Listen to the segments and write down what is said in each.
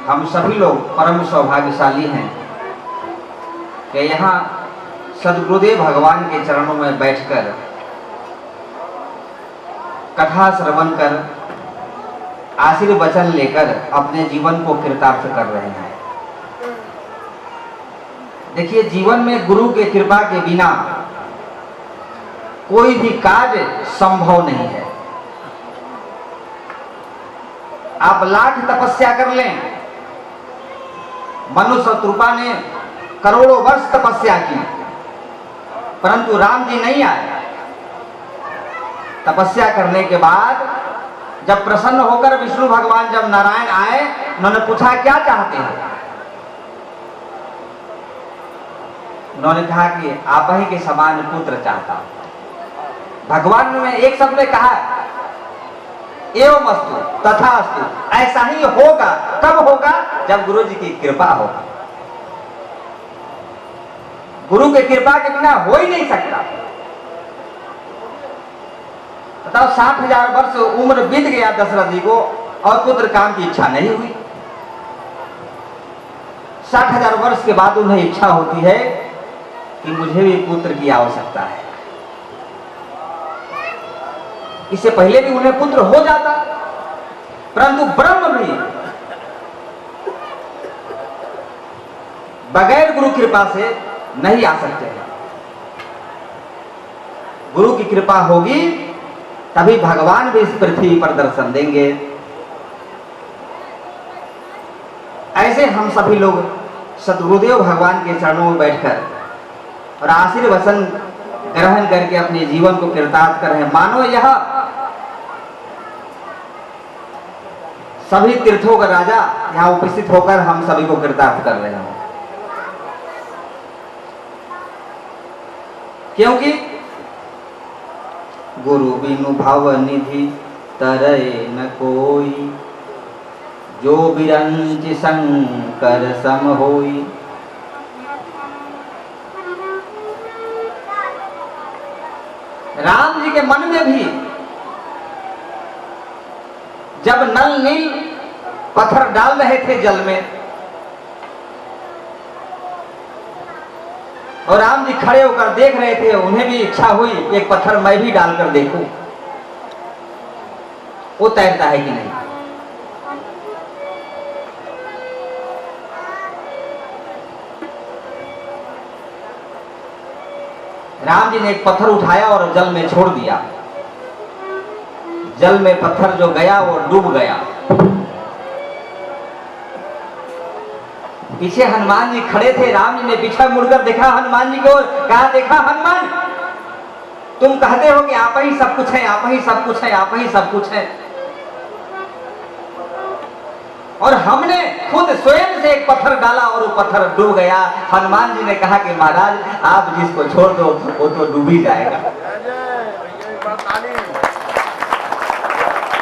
हम सभी लोग परम सौभाग्यशाली हैं कि यहाँ सद्गुरुदेव भगवान के चरणों में बैठकर कथा श्रवण कर आशीर्वचन लेकर अपने जीवन को कृतार्थ कर रहे हैं। देखिए, जीवन में गुरु के कृपा के बिना कोई भी कार्य संभव नहीं है। आप लाख तपस्या कर लें, मनु शत्रुपा ने करोड़ों वर्ष तपस्या की परंतु राम जी नहीं आए। तपस्या करने के बाद जब प्रसन्न होकर विष्णु भगवान जब नारायण आए, उन्होंने पूछा क्या चाहते हैं। उन्होंने कहा कि आप ही के समान पुत्र चाहता हूं। भगवान ने एक शब्द में कहा एवं अस्तु तथा अस्तु, ऐसा ही होगा। कब होगा? जब गुरु जी की कृपा होगी। गुरु की कृपा के बिना हो ही नहीं सकता। बताओ, 60,000 वर्ष उम्र बीत गया दशरथ जी को और पुत्र काम की इच्छा नहीं हुई। 60,000 वर्ष के बाद उन्हें इच्छा होती है कि मुझे भी पुत्र की आवश्यकता है। इससे पहले भी उन्हें पुत्र हो जाता, परंतु ब्रह्म भी बगैर गुरु कृपा से नहीं आ सकते हैं। गुरु की कृपा होगी तभी भगवान भी इस पृथ्वी पर दर्शन देंगे। ऐसे हम सभी लोग सद्गुरुदेव भगवान के चरणों में बैठकर और आशीर्वचन ग्रहण करके अपने जीवन को कृतार्थ कर रहे हैं। मानो यह सभी तीर्थों का राजा यहाँ उपस्थित होकर हम सभी को कृतार्थ कर रहे हैं। क्योंकि गुरु बिनु भव निधि तरय न कोई, जो बिरंच शंकर सम होई। राम जी के मन में भी जब नल नील पत्थर डाल रहे थे जल में और राम जी खड़े होकर देख रहे थे, उन्हें भी इच्छा हुई एक पत्थर मैं भी डालकर देखूं वो तैरता है कि नहीं। राम जी ने एक पत्थर उठाया और जल में छोड़ दिया। जल में पत्थर जो गया वो डूब गया। पीछे हनुमान जी खड़े थे। राम जी ने पीछे मुड़कर देखा हनुमान जी को, कहा देखा हनुमान, तुम कहते हो कि आप ही सब कुछ है, आप ही सब कुछ है, आप ही सब कुछ है, और हमने खुद स्वयं से एक पत्थर डाला और वो पत्थर डूब गया। हनुमान जी ने कहा कि महाराज आप जिसको छोड़ दो वो तो डूब ही जाएगा।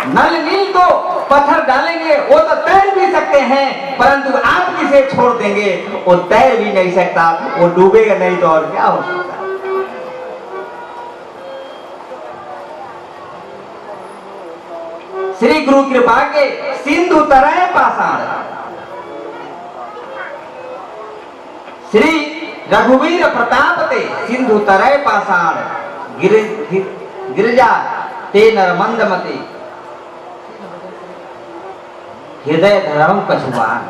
नल नील तो पत्थर डालेंगे वो तो तैर भी सकते हैं, परंतु आप किसे छोड़ देंगे वो तैर भी नहीं सकता, वो डूबेगा नहीं तो और क्या हो सकता। श्री गुरु कृपा के सिंधु तरह पाषाण, श्री रघुवीर प्रताप ते सिंधु तरह पाषाण, गिरिजा ते नरमंदमते, हृदय धर्म कछुआन।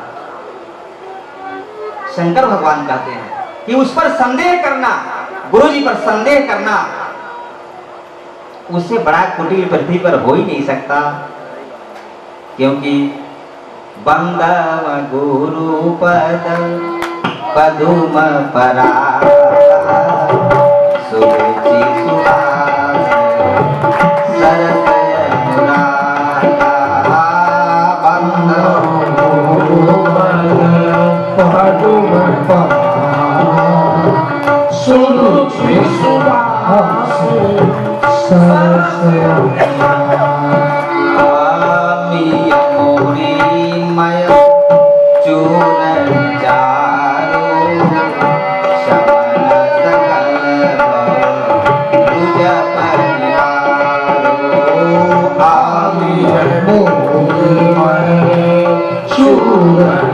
शंकर भगवान कहते हैं कि उस पर संदेह करना, गुरु जी पर संदेह करना, उससे बड़ा कुटिल पृथ्वी पर हो ही नहीं सकता। क्योंकि बंदव गुरु पद पदुम पराग, सुरुचि सुहास सरस अनुरागा, बंदव गुरु पद पदुम पराग, सुरुचि सुहास सरस अनुरागा। Sure.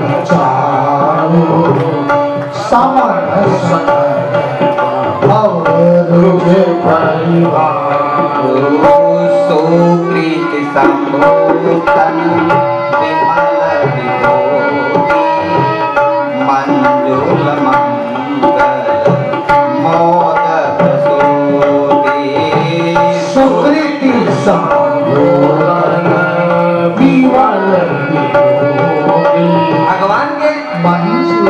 तन विमल विभूति मंजुल मंगल मोद प्रसूति सुकृति संपूर्ण विमल विभूति। भगवान के मंजुल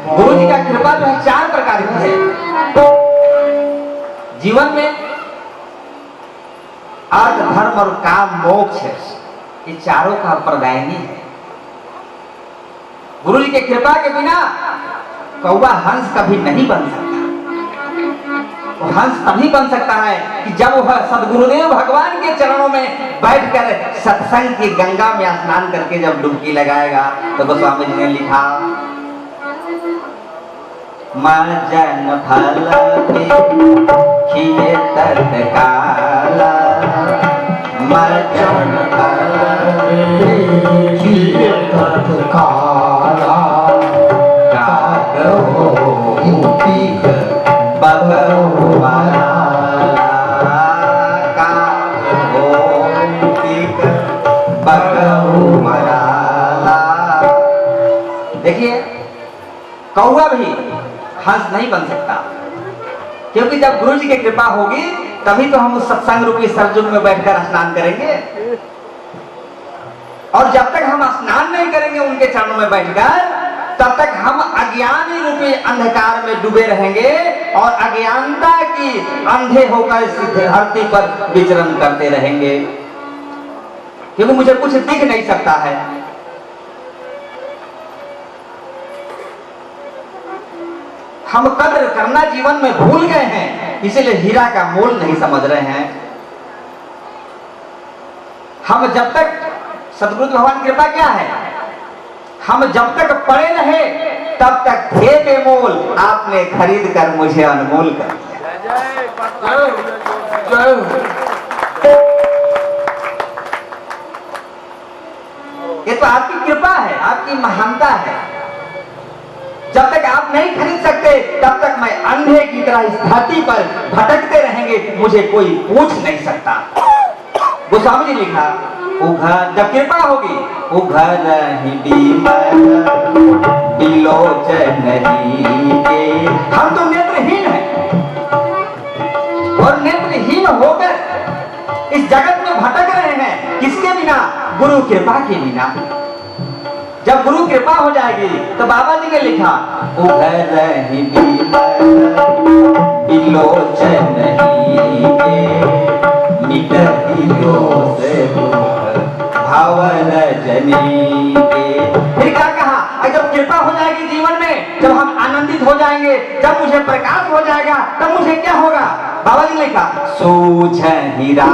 गुरु जी का कृपा जो है 4 प्रकार की है जीवन में। अर्थ धर्म और काम मोक्ष ये चारों का प्रदायनी है। गुरु जी के कृपा के बिना कौवा हंस कभी नहीं बन सकता। वो हंस तभी बन सकता है कि जब वह सदगुरुदेव भगवान के चरणों में बैठकर सत्संग की गंगा में स्नान करके जब डुबकी लगाएगा। तो गोस्वामी जी ने लिखा मर्जन फल खिए तत्काला मर्जन फल खिए तत्काला कागो मुक्तिक भगवान कागो मुक्तिक भगवान। देखिए कौवा भी हंस नहीं बन सकता, क्योंकि जब गुरु जी की कृपा होगी तभी तो हम उस सत्संग रूपी सरजुग में बैठकर स्नान करेंगे। और जब तक हम स्नान नहीं करेंगे उनके चरणों में बैठकर, तब तक हम अज्ञानी रूपी अंधकार में डूबे रहेंगे और अज्ञानता की अंधे होकर इस धरती पर विचरण करते रहेंगे, क्योंकि मुझे कुछ दिख नहीं सकता है। हम कद्र करना जीवन में भूल गए हैं, इसीलिए हीरा का मोल नहीं समझ रहे हैं। हम जब तक सदगुरु भगवान की कृपा क्या है, हम जब तक पड़े रहे तब तक थे बेमोल, आपने खरीद कर मुझे अनमोल कर दिया। ये तो आपकी कृपा है, आपकी महानता है। जब तक आप नहीं खरीद सकते तब तक मैं अंधे की तरह इस धरती पर भटकते रहेंगे, मुझे कोई पूछ नहीं सकता। गोस्वामी जी लिखा उघर जब कृपा होगी उघर ही बिलोचन के। हम तो नेत्रहीन हैं और नेत्रहीन होकर इस जगत में भटक रहे हैं, किसके बिना? गुरु कृपा के बिना। जब गुरु कृपा हो जाएगी तो बाबा जी ने लिखा उघर ही बिलोचन के मिटतियो से भवन जनी के। फिर क्या कहा? जब कृपा हो जाएगी जीवन में, जब हम आनंदित हो जाएंगे, जब मुझे प्रकाश हो जाएगा, तब मुझे क्या होगा? बाबा जी ने लिखा सूझ हीरा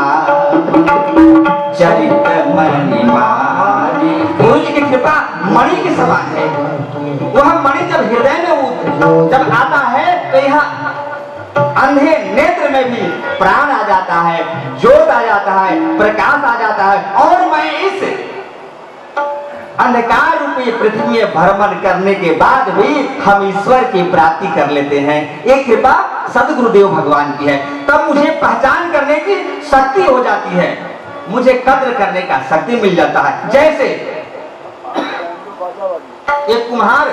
चरित मणिमानी। गुरु जी की कृपा मणि के समान है। वह मणि जब हृदय में जब आता है तो यहाँ अंधे नेत्र में भी प्राण आ जाता है, ज्योत आ जाता है, प्रकाश आ जाता है, और मैं इस अंधकार रूपी पृथ्वी में भ्रमण करने के बाद भी हम ईश्वर की प्राप्ति कर लेते हैं। एक कृपा सदगुरुदेव भगवान की है। तब मुझे पहचान करने की शक्ति हो जाती है, मुझे कद्र करने का शक्ति मिल जाता है। जैसे एक कुम्हार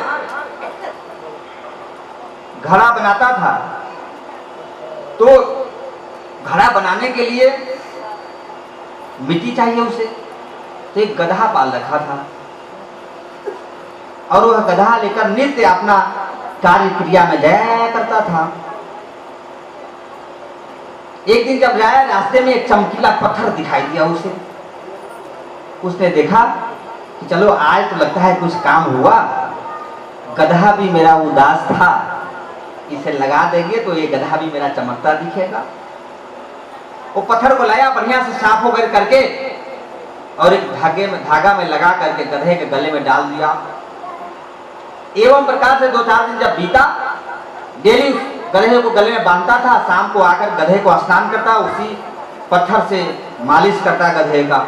घड़ा बनाता था, तो घड़ा बनाने के लिए मिट्टी चाहिए उसे, तो एक गधा पाल रखा था और वह गधा लेकर नित्य अपना कार्य क्रिया में जाया करता था। एक दिन जब जाया, रास्ते में एक चमकीला पत्थर दिखाई दिया उसे। उसने देखा कि चलो आज तो लगता है कुछ काम हुआ, गधा भी मेरा उदास था, इसे लगा देंगे तो ये गधा भी मेरा चमकता दिखेगा। वो पत्थर को लाया, बढ़िया से साफ वगैरह करके और एक धागा में लगा करके गधे के गले में डाल दिया। एवं प्रकार से 2-4 दिन जब बीता, डेली गधे को गले में बांधता था, शाम को आकर गधे को स्नान करता, उसी पत्थर से मालिश करता गधे का।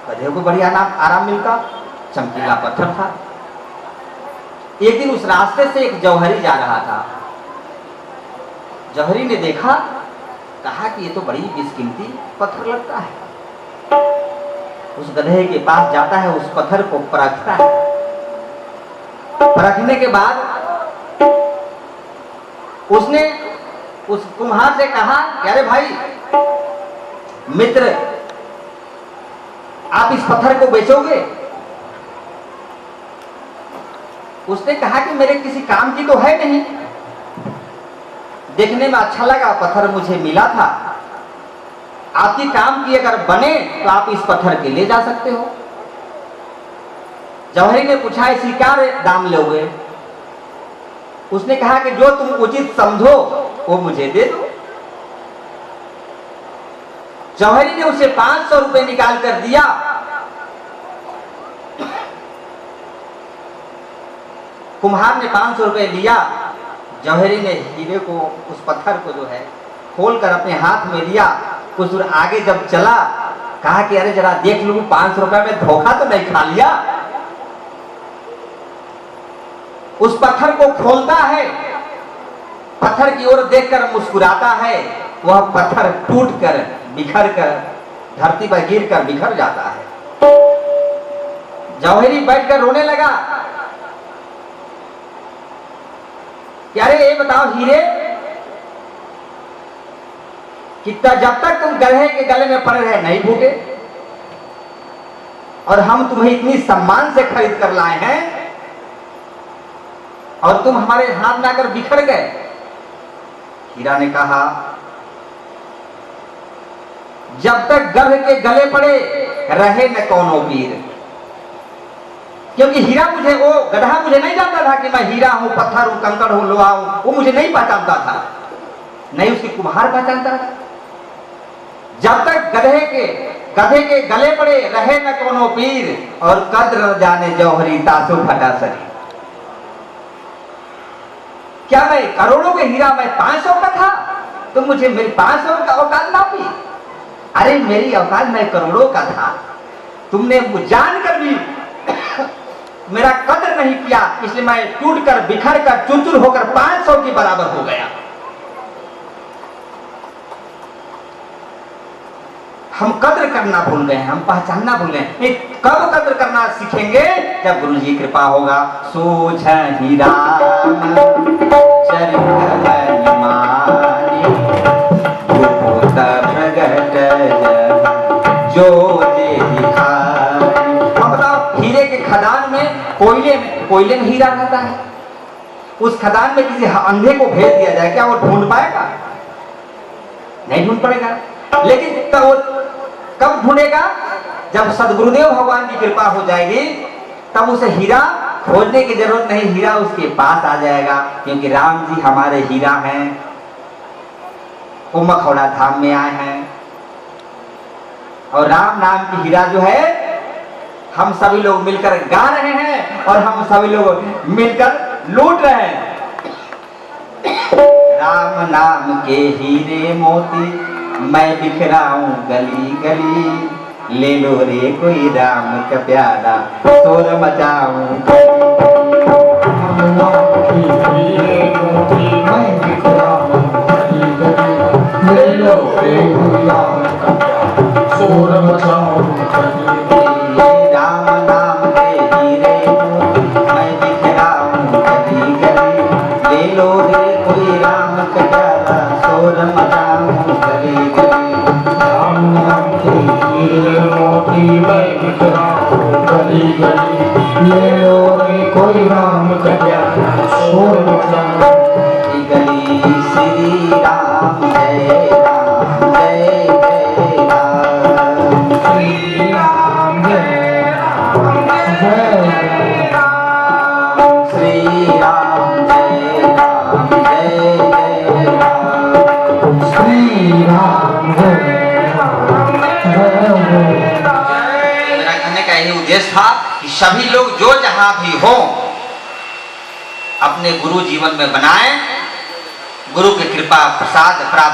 गधे को बढ़िया आराम मिलता, चमकीला पत्थर था। एक दिन उस रास्ते से एक जौहरी जा रहा था। जौहरी ने देखा, कहा कि ये तो बड़ी बेशकीमती पत्थर लगता है, उस गधे के पास जाता है, उस पत्थर को परखता है। परखने के बाद उसने उस कुम्हार से कहा कि अरे भाई मित्र, आप इस पत्थर को बेचोगे? उसने कहा कि मेरे किसी काम की तो है नहीं, देखने में अच्छा लगा, पत्थर मुझे मिला था, आपकी काम की अगर बने तो आप इस पत्थर के ले जा सकते हो। जौहरी ने पूछा इसकी क्या दाम लोगे? उसने कहा कि जो तुम उचित समझो वो मुझे दे दो। जौहरी ने उसे 500 रुपए निकाल कर दिया। कुम्हार ने 500 रुपए लिया। जौहरी ने हीरे को, उस पत्थर को जो है खोल कर अपने हाथ में लिया। कुछ दूर आगे जब चला, कहा कि अरे जरा देख लूं 500 रुपए में धोखा तो नहीं खा लिया। उस पत्थर को खोलता है, पत्थर की ओर देखकर मुस्कुराता है। वह पत्थर टूट कर, बिखर कर, धरती पर गिर कर बिखर जाता है। जौहरी बैठकर रोने लगा कि अरे ये बताओ हीरे, कितना जब तक तुम गधे के गले में पड़े रहे नहीं भूखे, और हम तुम्हें इतनी सम्मान से खरीद कर लाए हैं और तुम हमारे हाथ में आकर बिखर गए। हीरा ने कहा जब तक गधे के गले पड़े रहे न कौनो वीर, क्योंकि हीरा मुझे, वो गधा मुझे नहीं जानता था कि मैं हीरा हूं, पत्थर हूं, कंकड़ हूं, लोहा हूं, वो मुझे नहीं पहचानता था, नहीं उसकी कुम्हार पहचानता था। जब तक गधे के गले पड़े रहे न कोनो पीर, और कद्र न जाने जौहरी तासु फटा सरी। क्या मैं करोड़ों के हीरा, मैं 500 का था तो मुझे मेरी 500 का औकात ना पी? अरे मेरी औकात मैं करोड़ों का था, तुमने जानकर भी मेरा कदर नहीं किया, इसलिए मैं टूट कर, बिखर कर, चूर-चूर होकर 500 के बराबर हो गया। हम कद्र करना भूल गए हैं, हम पहचानना भूल गए। कब कद्र करना सीखेंगे? जब गुरु जी कृपा होगा। सोझ ही राम चरित मानी, गुप्त प्रगट जो दे दिखाई। अब बताओ, हीरे के खदान में, कोयले में हीरा रहता है, उस खदान में किसी अंधे को भेज दिया जाए, क्या वो ढूंढ पाएगा? नहीं ढूंढ पाएगा। लेकिन कब ढूंढेगा? जब सदगुरुदेव भगवान की कृपा हो जाएगी, तब उसे हीरा खोजने की जरूरत नहीं, हीरा उसके पास आ जाएगा, क्योंकि राम जी हमारे हीरा हैं। वो मखौड़ा धाम में आए हैं और राम नाम की हीरा जो है हम सभी लोग मिलकर गा रहे हैं और हम सभी लोग मिलकर लूट रहे हैं। राम नाम के हीरे मोती मैं बिखराऊं गली गली, ले लो रे कोई राम का प्यारा, शोर मचाऊं राम नाम के हीरे मोती मैं बिखराऊं गली गली, ले लो रे कोई राम का प्यारा, शोर मचाऊं गली गली। राम नाम के हीरे मोती मैं बिखराऊं गली गली, ले लो रे कोई राम का प्यारा, शोर मचाऊं गली गली। राम नाम के हीरे मोती मैं बिखराऊं गली गली, ले लो रे कोई राम का प्यारा, शोर मचाऊं गली। श्री राम जय राम जय जय राम, श्री राम जय राम जय राम, श्री राम जय राम जय जय राम, श्री राम जय राम जय राम। मेरा कहने का यही उद्देश्य था कि सभी लोग जो जहां भी हो अपने गुरु जीवन में बनाएं, गुरु की कृपा प्रसाद प्राप्त